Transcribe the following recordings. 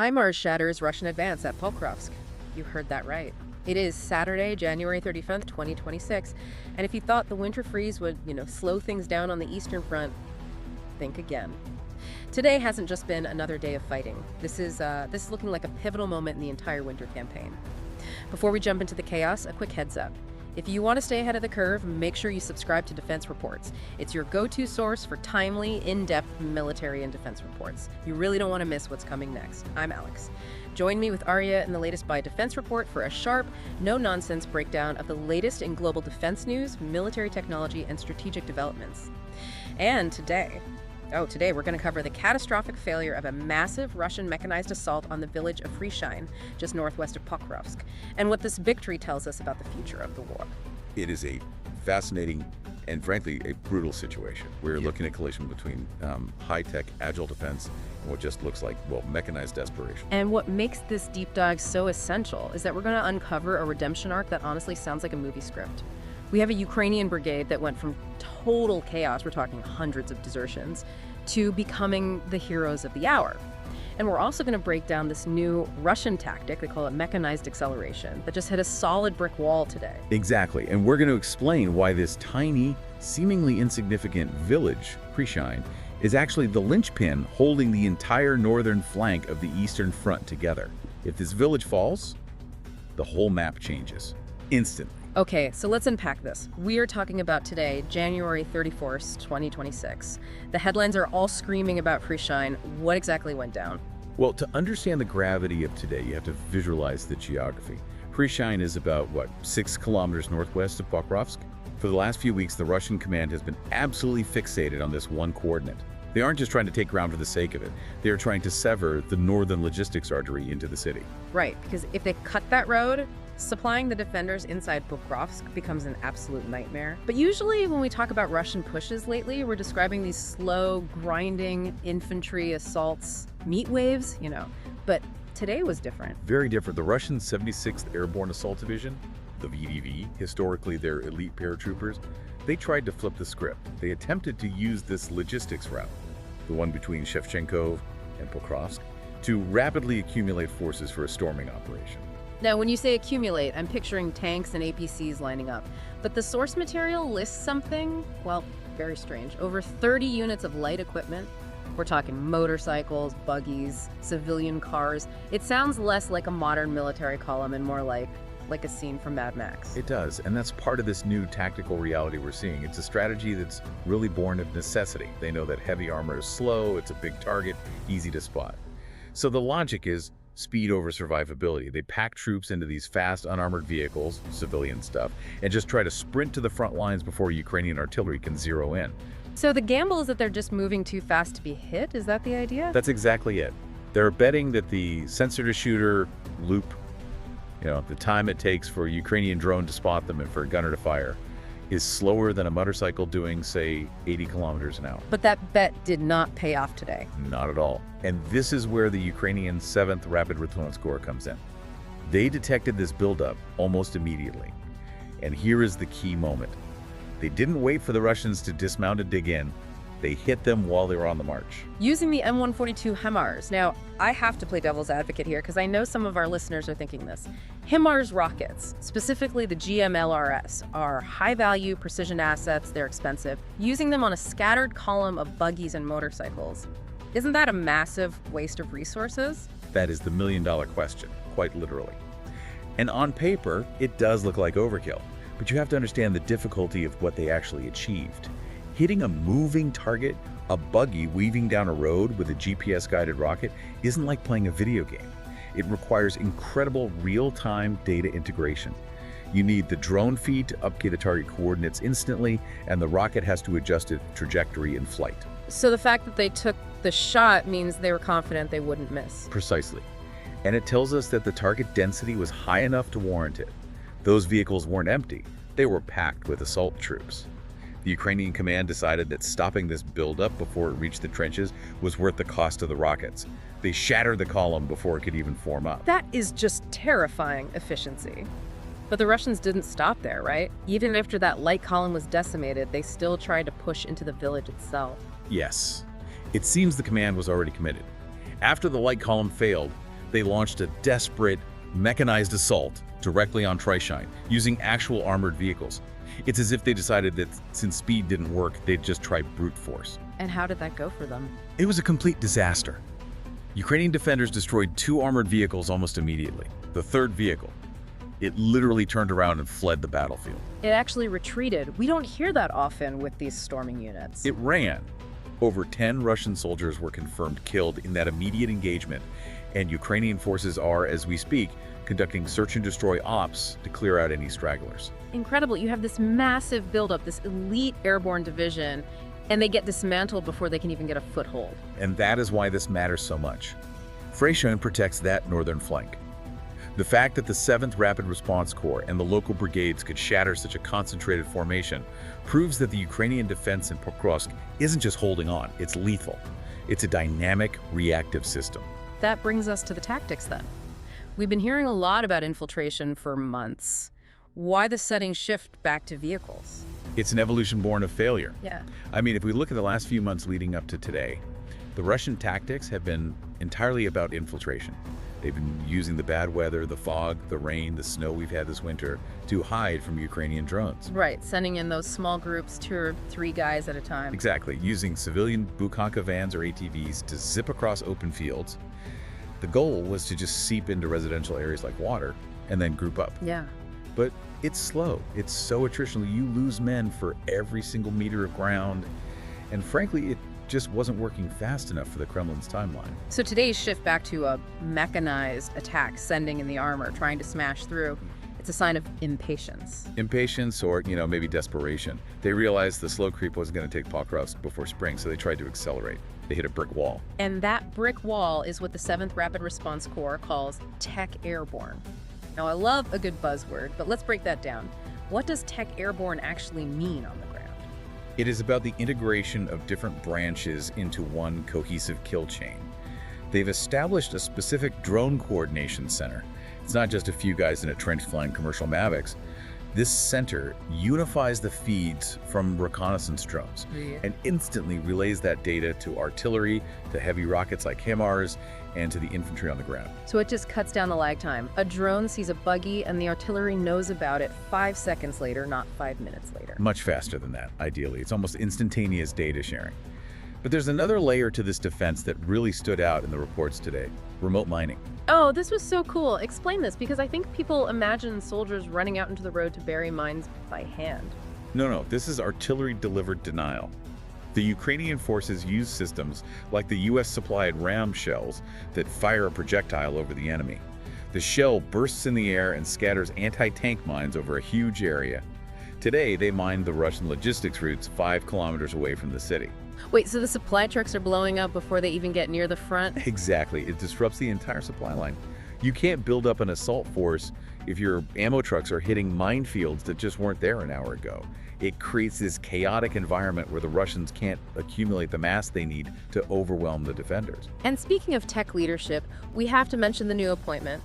HIMARS shatters Russian advance at Pokrovsk. You heard that right. It is Saturday, January 31st, 2026, and if you thought the winter freeze would, slow things down on the Eastern Front, think again. Today hasn't just been another day of fighting. This is looking like a pivotal moment in the entire winter campaign. Before we jump into the chaos, a quick heads up. If you want to stay ahead of the curve, make sure you subscribe to Defense Reports. It's your go-to source for timely, in-depth military and defense reports. You really don't want to miss what's coming next. I'm Alex. Join me with Arya in the latest by Defense Report for a sharp, no-nonsense breakdown of the latest in global defense news, military technology, and strategic developments. And today we're going to cover the catastrophic failure of a massive Russian mechanized assault on the village of Hryshyne, just northwest of Pokrovsk, and what this victory tells us about the future of the war. It is a fascinating and, frankly, a brutal situation. We're looking at a collision between high-tech, agile defense and what just looks like, mechanized desperation. And what makes this deep dive so essential is that we're going to uncover a redemption arc that honestly sounds like a movie script. We have a Ukrainian brigade that went from total chaos, we're talking hundreds of desertions, to becoming the heroes of the hour. And we're also going to break down this new Russian tactic, they call it mechanized acceleration, that just hit a solid brick wall today. Exactly, and we're going to explain why this tiny, seemingly insignificant village, Hryshyne, is actually the linchpin holding the entire northern flank of the Eastern Front together. If this village falls, the whole map changes instantly. Okay, so let's unpack this. We are talking about today, January 31st, 2026. The headlines are all screaming about Hryshyne. What exactly went down? Well, to understand the gravity of today, you have to visualize the geography. Hryshyne is about, 6 kilometers northwest of Pokrovsk? For the last few weeks, the Russian command has been absolutely fixated on this one coordinate. They aren't just trying to take ground for the sake of it. They are trying to sever the northern logistics artery into the city. Right, because if they cut that road, supplying the defenders inside Pokrovsk becomes an absolute nightmare. But usually when we talk about Russian pushes lately, we're describing these slow, grinding infantry assaults, meat waves, But today was different. Very different. The Russian 76th Airborne Assault Division, the VDV, historically their elite paratroopers, they tried to flip the script. They attempted to use this logistics route, the one between Shevchenko and Pokrovsk, to rapidly accumulate forces for a storming operation. Now, when you say accumulate, I'm picturing tanks and APCs lining up. But the source material lists something, very strange. Over 30 units of light equipment. We're talking motorcycles, buggies, civilian cars. It sounds less like a modern military column and more like a scene from Mad Max. It does, and that's part of this new tactical reality we're seeing. It's a strategy that's really born of necessity. They know that heavy armor is slow, it's a big target, easy to spot. So the logic is speed over survivability. They pack troops into these fast, unarmored vehicles, civilian stuff, and just try to sprint to the front lines before Ukrainian artillery can zero in. So the gamble is that they're just moving too fast to be hit? Is that the idea? That's exactly it. They're betting that the sensor-to-shooter loop, the time it takes for a Ukrainian drone to spot them and for a gunner to fire, is slower than a motorcycle doing, say, 80 kilometers an hour. But that bet did not pay off today. Not at all. And this is where the Ukrainian 7th Rapid Response Corps comes in. They detected this buildup almost immediately. And here is the key moment. They didn't wait for the Russians to dismount and dig in. They hit them while they were on the march. Using the M142 HIMARS. Now, I have to play devil's advocate here because I know some of our listeners are thinking this. HIMARS rockets, specifically the GMLRS, are high-value precision assets. They're expensive. Using them on a scattered column of buggies and motorcycles, isn't that a massive waste of resources? That is the million-dollar question, quite literally. And on paper, it does look like overkill. But you have to understand the difficulty of what they actually achieved. Hitting a moving target, a buggy weaving down a road with a GPS-guided rocket, isn't like playing a video game. It requires incredible real-time data integration. You need the drone feed to update the target coordinates instantly, and the rocket has to adjust its trajectory in flight. So the fact that they took the shot means they were confident they wouldn't miss. Precisely. And it tells us that the target density was high enough to warrant it. Those vehicles weren't empty. They were packed with assault troops. The Ukrainian command decided that stopping this buildup before it reached the trenches was worth the cost of the rockets. They shattered the column before it could even form up. That is just terrifying efficiency. But the Russians didn't stop there, right? Even after that light column was decimated, they still tried to push into the village itself. Yes. It seems the command was already committed. After the light column failed, They launched a desperate, mechanized assault directly on Hryshyne, using actual armored vehicles. It's as if they decided that since speed didn't work, they'd just try brute force. And how did that go for them? It was a complete disaster. Ukrainian defenders destroyed 2 armored vehicles almost immediately. The third vehicle, it literally turned around and fled the battlefield. It actually retreated. We don't hear that often with these storming units. It ran. Over 10 Russian soldiers were confirmed killed in that immediate engagement, and Ukrainian forces are, as we speak, conducting search and destroy ops to clear out any stragglers. Incredible. You have this massive buildup, this elite airborne division, and they get dismantled before they can even get a foothold. And that is why this matters so much. Hryshyne protects that northern flank. The fact that the 7th Rapid Response Corps and the local brigades could shatter such a concentrated formation proves that the Ukrainian defense in Pokrovsk isn't just holding on, it's lethal. It's a dynamic, reactive system. That brings us to the tactics then. We've been hearing a lot about infiltration for months. Why the sudden shift back to vehicles? It's an evolution born of failure. Yeah. I mean, if we look at the last few months leading up to today, the Russian tactics have been entirely about infiltration. They've been using the bad weather, the fog, the rain, the snow we've had this winter to hide from Ukrainian drones. Right, sending in those small groups, 2 or 3 guys at a time. Exactly, using civilian Bukhanka vans or ATVs to zip across open fields. The goal was to just seep into residential areas like water and then group up. Yeah. But it's slow. It's so attritional. You lose men for every single meter of ground. And frankly, it just wasn't working fast enough for the Kremlin's timeline. So today's shift back to a mechanized attack, sending in the armor, trying to smash through, it's a sign of impatience. Impatience or, maybe desperation. They realized the slow creep wasn't going to take Pokrovsk before spring, so they tried to accelerate. They hit a brick wall. And that brick wall is what the 7th Rapid Response Corps calls Tech Airborne. Now, I love a good buzzword, but let's break that down. What does Tech Airborne actually mean on the ground? It is about the integration of different branches into one cohesive kill chain. They've established a specific drone coordination center. It's not just a few guys in a trench flying commercial Mavics. This center unifies the feeds from reconnaissance drones and instantly relays that data to artillery, to heavy rockets like HIMARS, and to the infantry on the ground. So it just cuts down the lag time. A drone sees a buggy and the artillery knows about it 5 seconds later, not 5 minutes later. Much faster than that, ideally. It's almost instantaneous data sharing. But there's another layer to this defense that really stood out in the reports today: remote mining. Oh, this was so cool. Explain this, because I think people imagine soldiers running out into the road to bury mines by hand. No, this is artillery-delivered denial. The Ukrainian forces use systems like the US-supplied RAM shells that fire a projectile over the enemy. The shell bursts in the air and scatters anti-tank mines over a huge area. Today, they mined the Russian logistics routes 5 kilometers away from the city. Wait, so the supply trucks are blowing up before they even get near the front? Exactly. It disrupts the entire supply line. You can't build up an assault force if your ammo trucks are hitting minefields that just weren't there an hour ago. It creates this chaotic environment where the Russians can't accumulate the mass they need to overwhelm the defenders. And speaking of tech leadership, we have to mention the new appointment.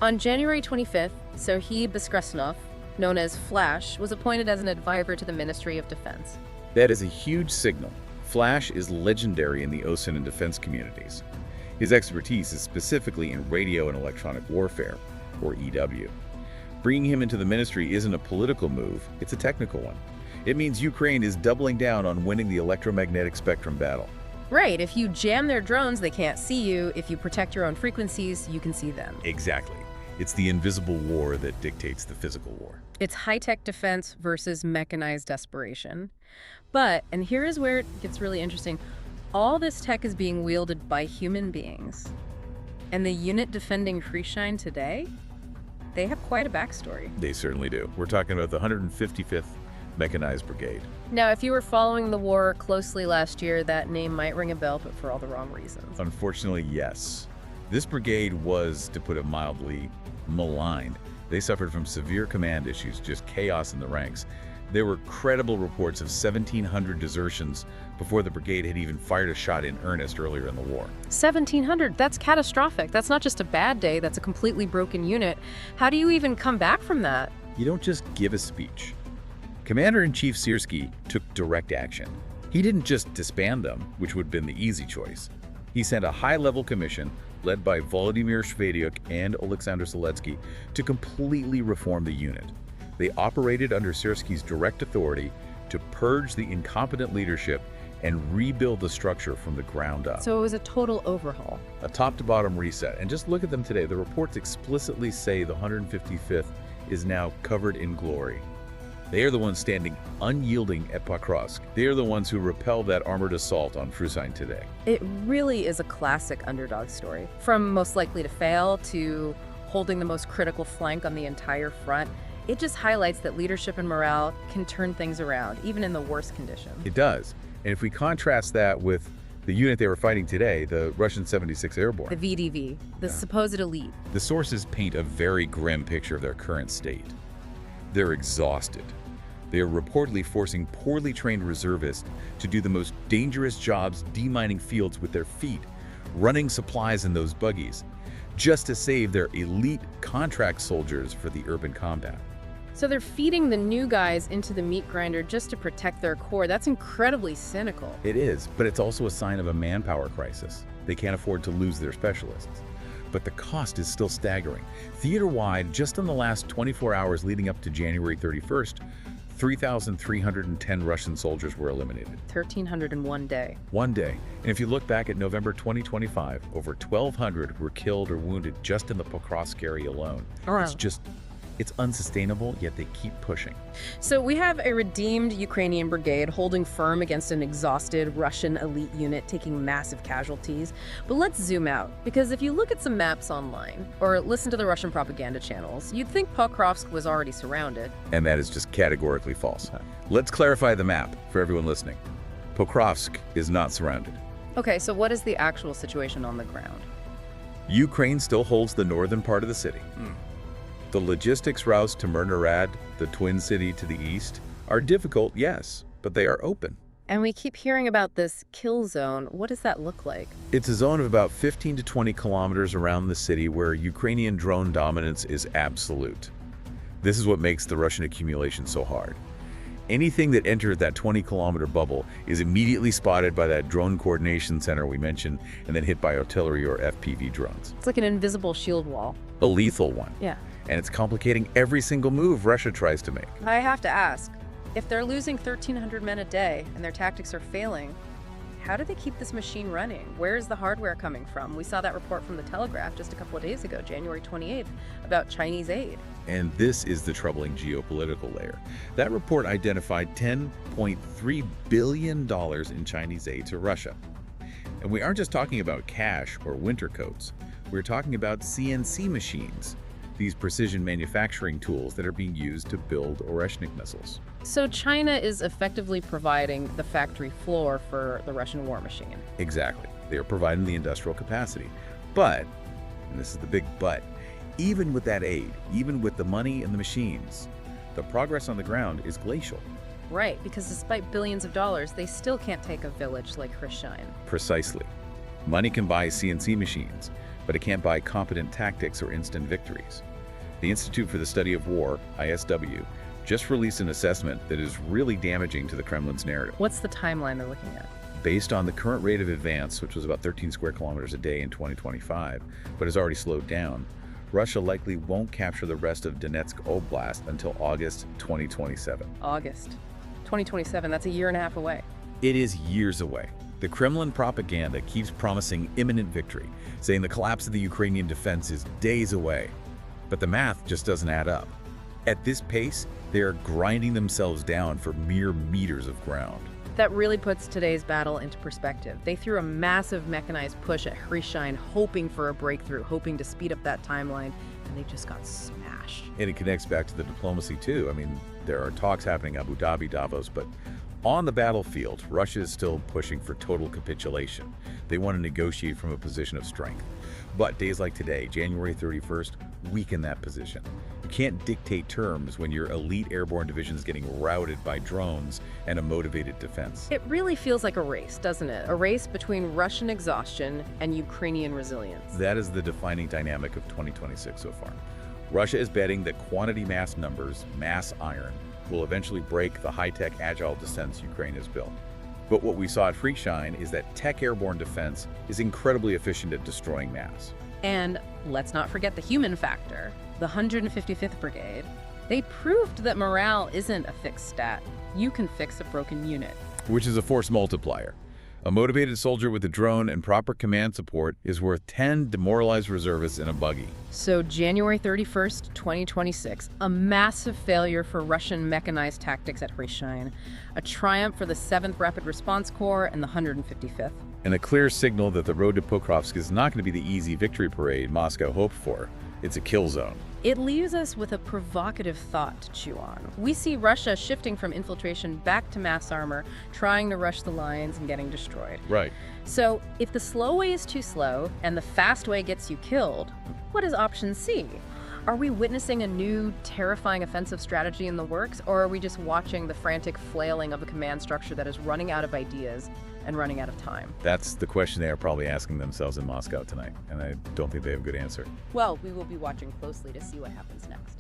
On January 25th, Serhiy Bezkrasnov, known as Flash, was appointed as an advisor to the Ministry of Defense. That is a huge signal. Flash is legendary in the OSINT and defense communities. His expertise is specifically in radio and electronic warfare, or EW. Bringing him into the ministry isn't a political move, it's a technical one. It means Ukraine is doubling down on winning the electromagnetic spectrum battle. Right, if you jam their drones, they can't see you. If you protect your own frequencies, you can see them. Exactly. It's the invisible war that dictates the physical war. It's high-tech defense versus mechanized desperation. But, and here is where it gets really interesting, all this tech is being wielded by human beings. And the unit defending Hryshyne today, they have quite a backstory. They certainly do. We're talking about the 155th Mechanized Brigade. Now, if you were following the war closely last year, that name might ring a bell, but for all the wrong reasons. Unfortunately, yes. This brigade was, to put it mildly, maligned. They suffered from severe command issues, just chaos in the ranks. There were credible reports of 1,700 desertions before the brigade had even fired a shot in earnest earlier in the war. 1,700? That's catastrophic. That's not just a bad day, that's a completely broken unit. How do you even come back from that? You don't just give a speech. Commander-in-Chief Syrskyi took direct action. He didn't just disband them, which would have been the easy choice. He sent a high-level commission led by Volodymyr Shvedyuk and Alexander Seletsky, to completely reform the unit. They operated under Syrsky's direct authority to purge the incompetent leadership and rebuild the structure from the ground up. So it was a total overhaul. A top-to-bottom reset. And just look at them today. The reports explicitly say the 155th is now covered in glory. They are the ones standing unyielding at Pokrovsk. They are the ones who repelled that armored assault on Hryshyne today. It really is a classic underdog story. From most likely to fail to holding the most critical flank on the entire front, it just highlights that leadership and morale can turn things around, even in the worst conditions. It does. And if we contrast that with the unit they were fighting today, the Russian 76th Airborne, The VDV, the supposed elite. the sources paint a very grim picture of their current state. They're exhausted. They are reportedly forcing poorly trained reservists to do the most dangerous jobs demining fields with their feet, running supplies in those buggies, just to save their elite contract soldiers for the urban combat. So they're feeding the new guys into the meat grinder just to protect their core. That's incredibly cynical. It is, but it's also a sign of a manpower crisis. They can't afford to lose their specialists. But the cost is still staggering. Theater-wide, just in the last 24 hours leading up to January 31st, 3,310 Russian soldiers were eliminated. 1,300 in one day. One day. And if you look back at November 2025, over 1,200 were killed or wounded just in the Pokrovsk area alone. It's unsustainable, yet they keep pushing. So we have a redeemed Ukrainian brigade holding firm against an exhausted Russian elite unit taking massive casualties. But let's zoom out, because if you look at some maps online or listen to the Russian propaganda channels, you'd think Pokrovsk was already surrounded. And that is just categorically false. Let's clarify the map for everyone listening. Pokrovsk is not surrounded. Okay, so what is the actual situation on the ground? Ukraine still holds the northern part of the city. The logistics routes to Myrnarad, the Twin City to the east, are difficult, yes, but they are open. And we keep hearing about this kill zone. What does that look like? It's a zone of about 15 to 20 kilometers around the city where Ukrainian drone dominance is absolute. This is what makes the Russian accumulation so hard. Anything that entered that 20-kilometer bubble is immediately spotted by that drone coordination center we mentioned and then hit by artillery or FPV drones. It's like an invisible shield wall. A lethal one. Yeah. And it's complicating every single move Russia tries to make. I have to ask, if they're losing 1,300 men a day and their tactics are failing, how do they keep this machine running? Where is the hardware coming from? We saw that report from The Telegraph just a couple of days ago, January 28th, about Chinese aid. And this is the troubling geopolitical layer. That report identified $10.3 billion in Chinese aid to Russia. And we aren't just talking about cash or winter coats. We're talking about CNC machines, these precision manufacturing tools that are being used to build Hryshyne missiles. So China is effectively providing the factory floor for the Russian war machine. Exactly. They are providing the industrial capacity. But, and this is the big but, even with that aid, even with the money and the machines, the progress on the ground is glacial. Right, because despite billions of dollars, they still can't take a village like Hryshyne. Precisely. Money can buy CNC machines, but it can't buy competent tactics or instant victories. The Institute for the Study of War, ISW, just released an assessment that is really damaging to the Kremlin's narrative. What's the timeline they're looking at? Based on the current rate of advance, which was about 13 square kilometers a day in 2025, but has already slowed down, Russia likely won't capture the rest of Donetsk Oblast until August 2027. August 2027, that's a year and a half away. It is years away. The Kremlin propaganda keeps promising imminent victory, saying the collapse of the Ukrainian defense is days away. But the math just doesn't add up. At this pace, they are grinding themselves down for mere meters of ground. That really puts today's battle into perspective. They threw a massive mechanized push at Hryshyne, hoping for a breakthrough, hoping to speed up that timeline, and they just got smashed. And it connects back to the diplomacy too. I mean, there are talks happening in Abu Dhabi, Davos, but on the battlefield, Russia is still pushing for total capitulation. They want to negotiate from a position of strength. But days like today, January 31st, weaken that position. You can't dictate terms when your elite airborne division is getting routed by drones and a motivated defense. It really feels like a race, doesn't it? A race between Russian exhaustion and Ukrainian resilience. That is the defining dynamic of 2026 so far. Russia is betting that quantity mass numbers, mass iron, will eventually break the high-tech agile defense Ukraine has built. But what we saw at Hryshyne is that tech airborne defense is incredibly efficient at destroying mass. And let's not forget the human factor, the 155th Brigade. They proved that morale isn't a fixed stat. You can fix a broken unit. Which is a force multiplier. A motivated soldier with a drone and proper command support is worth 10 demoralized reservists in a buggy. So January 31st, 2026, a massive failure for Russian mechanized tactics at Hryshyne, a triumph for the 7th Rapid Response Corps and the 155th. And a clear signal that the road to Pokrovsk is not going to be the easy victory parade Moscow hoped for. It's a kill zone. It leaves us with a provocative thought to chew on. We see Russia shifting from infiltration back to mass armor, trying to rush the lines and getting destroyed. Right. So if the slow way is too slow and the fast way gets you killed, what is option C? Are we witnessing a new, terrifying offensive strategy in the works, or are we just watching the frantic flailing of a command structure that is running out of ideas and running out of time? That's the question they are probably asking themselves in Moscow tonight, and I don't think they have a good answer. Well, we will be watching closely to see what happens next.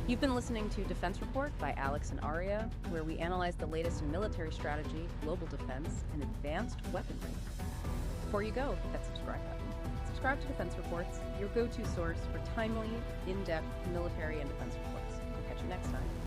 You've been listening to Defense Report by Alex and Aria, where we analyze the latest in military strategy, global defense, and advanced weaponry. Before you go, hit that subscribe button. Subscribe to Defense Reports, your go-to source for timely, in-depth military and defense reports. We'll catch you next time.